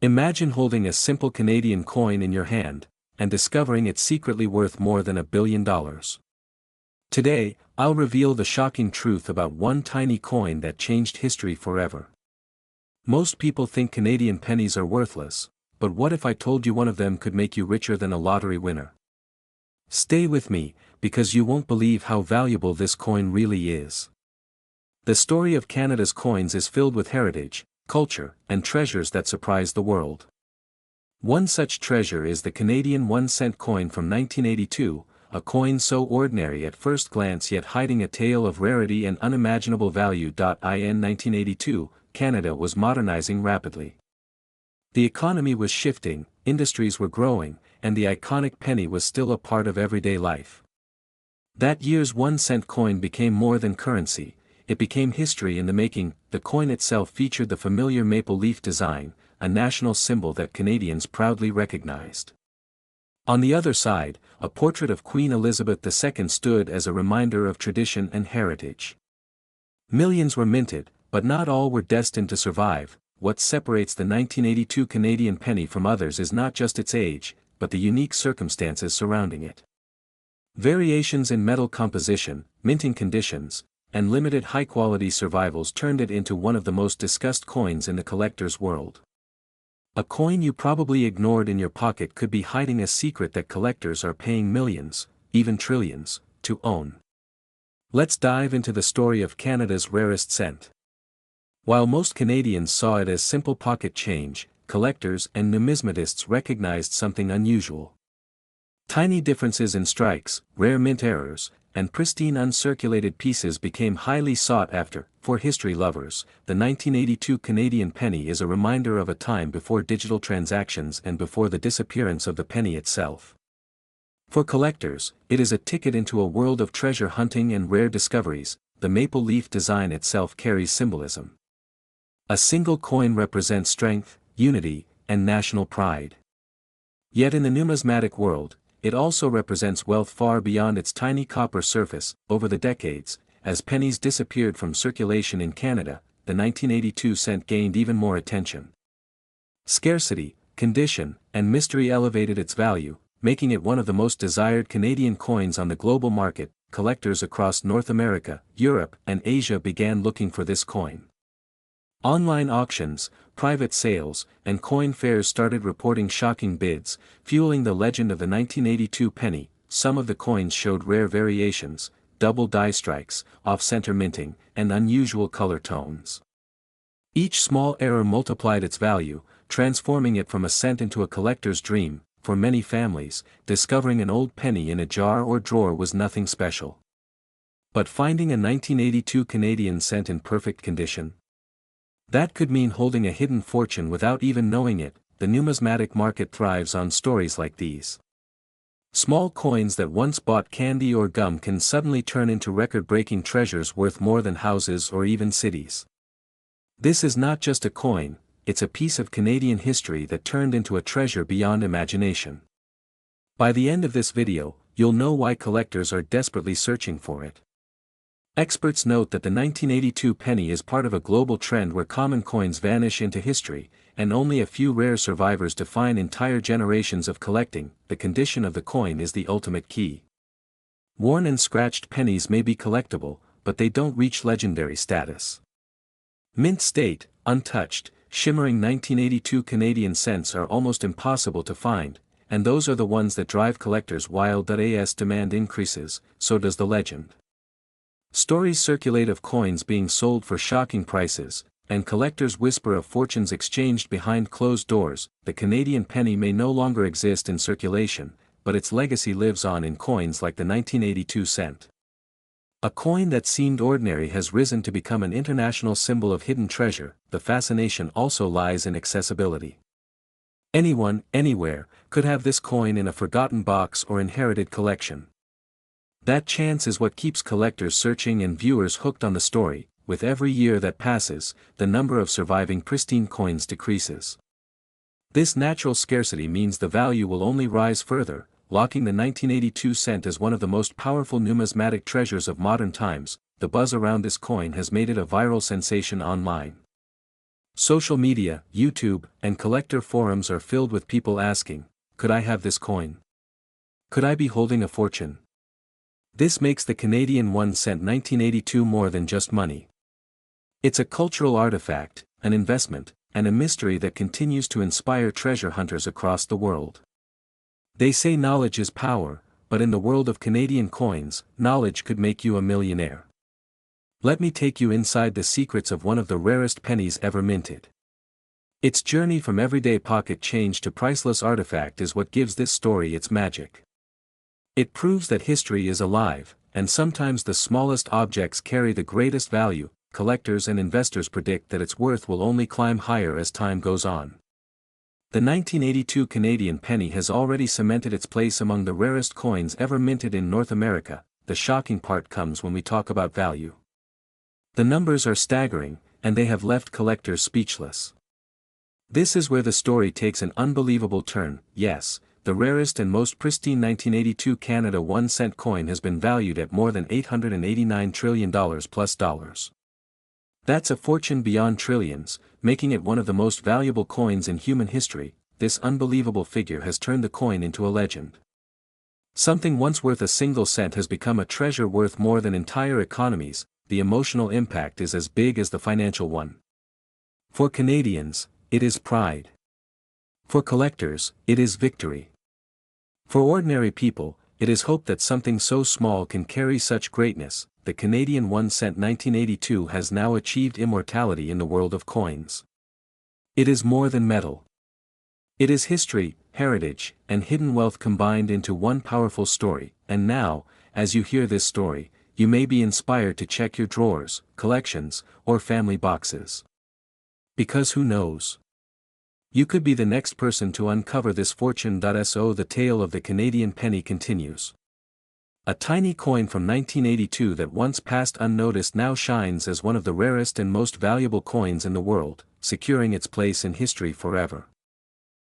Imagine holding a simple Canadian coin in your hand, and discovering it's secretly worth more than $1 billion. Today, I'll reveal the shocking truth about one tiny coin that changed history forever. Most people think Canadian pennies are worthless, but what if I told you one of them could make you richer than a lottery winner? Stay with me, because you won't believe how valuable this coin really is. The story of Canada's coins is filled with heritage, culture, and treasures that surprise the world. One such treasure is the Canadian 1-cent coin from 1982, a coin so ordinary at first glance yet hiding a tale of rarity and unimaginable value. In 1982, Canada was modernizing rapidly. The economy was shifting, industries were growing, and the iconic penny was still a part of everyday life. That year's 1-cent coin became more than currency, it became history in the making. The coin itself featured the familiar maple leaf design, a national symbol that Canadians proudly recognized. On the other side, a portrait of Queen Elizabeth II stood as a reminder of tradition and heritage. Millions were minted, but not all were destined to survive. What separates the 1982 Canadian penny from others is not just its age, but the unique circumstances surrounding it. Variations in metal composition, minting conditions, and limited high-quality survivals turned it into one of the most discussed coins in the collector's world. A coin you probably ignored in your pocket could be hiding a secret that collectors are paying millions, even trillions, to own. Let's dive into the story of Canada's rarest cent. While most Canadians saw it as simple pocket change, collectors and numismatists recognized something unusual. Tiny differences in strikes, rare mint errors, and pristine uncirculated pieces became highly sought after. For history lovers, the 1982 Canadian penny is a reminder of a time before digital transactions and before the disappearance of the penny itself. For collectors, it is a ticket into a world of treasure hunting and rare discoveries. The maple leaf design itself carries symbolism. A single coin represents strength, unity, and national pride. Yet in the numismatic world, it also represents wealth far beyond its tiny copper surface. Over the decades, as pennies disappeared from circulation in Canada, the 1982 cent gained even more attention. Scarcity, condition, and mystery elevated its value, making it one of the most desired Canadian coins on the global market. Collectors across North America, Europe, and Asia began looking for this coin. Online auctions, private sales, and coin fairs started reporting shocking bids, fueling the legend of the 1982 penny. Some of the coins showed rare variations, double die strikes, off-center minting, and unusual color tones. Each small error multiplied its value, transforming it from a cent into a collector's dream. For many families, discovering an old penny in a jar or drawer was nothing special. But finding a 1982 Canadian cent in perfect condition? That could mean holding a hidden fortune without even knowing it. The numismatic market thrives on stories like these. Small coins that once bought candy or gum can suddenly turn into record-breaking treasures worth more than houses or even cities. This is not just a coin, it's a piece of Canadian history that turned into a treasure beyond imagination. By the end of this video, you'll know why collectors are desperately searching for it. Experts note that the 1982 penny is part of a global trend where common coins vanish into history, and only a few rare survivors define entire generations of collecting. The condition of the coin is the ultimate key. Worn and scratched pennies may be collectible, but they don't reach legendary status. Mint state, untouched, shimmering 1982 Canadian cents are almost impossible to find, and those are the ones that drive collectors wild. As demand increases, so does the legend. Stories circulate of coins being sold for shocking prices, and collectors whisper of fortunes exchanged behind closed doors. The Canadian penny may no longer exist in circulation, but its legacy lives on in coins like the 1982 cent. A coin that seemed ordinary has risen to become an international symbol of hidden treasure. The fascination also lies in accessibility. Anyone, anywhere, could have this coin in a forgotten box or inherited collection. That chance is what keeps collectors searching and viewers hooked on the story. With every year that passes, the number of surviving pristine coins decreases. This natural scarcity means the value will only rise further, locking the 1982 cent as one of the most powerful numismatic treasures of modern times. The buzz around this coin has made it a viral sensation online. Social media, YouTube, and collector forums are filled with people asking, could I have this coin? Could I be holding a fortune? This makes the Canadian 1 cent 1982 more than just money. It's a cultural artifact, an investment, and a mystery that continues to inspire treasure hunters across the world. They say knowledge is power, but in the world of Canadian coins, knowledge could make you a millionaire. Let me take you inside the secrets of one of the rarest pennies ever minted. Its journey from everyday pocket change to priceless artifact is what gives this story its magic. It proves that history is alive, and sometimes the smallest objects carry the greatest value. Collectors and investors predict that its worth will only climb higher as time goes on. The 1982 Canadian penny has already cemented its place among the rarest coins ever minted in North America. The shocking part comes when we talk about value. The numbers are staggering, and they have left collectors speechless. This is where the story takes an unbelievable turn. Yes, the rarest and most pristine 1982 Canada 1 cent coin has been valued at more than $889 trillion plus dollars. That's a fortune beyond trillions, making it one of the most valuable coins in human history. This unbelievable figure has turned the coin into a legend. Something once worth a single cent has become a treasure worth more than entire economies. The emotional impact is as big as the financial one. For Canadians, it is pride. For collectors, it is victory. For ordinary people, it is hope that something so small can carry such greatness. The Canadian 1 cent 1982 has now achieved immortality in the world of coins. It is more than metal. It is history, heritage, and hidden wealth combined into one powerful story. And now, as you hear this story, you may be inspired to check your drawers, collections, or family boxes. Because who knows? You could be the next person to uncover this fortune. So the tale of the Canadian penny continues. A tiny coin from 1982 that once passed unnoticed now shines as one of the rarest and most valuable coins in the world, securing its place in history forever.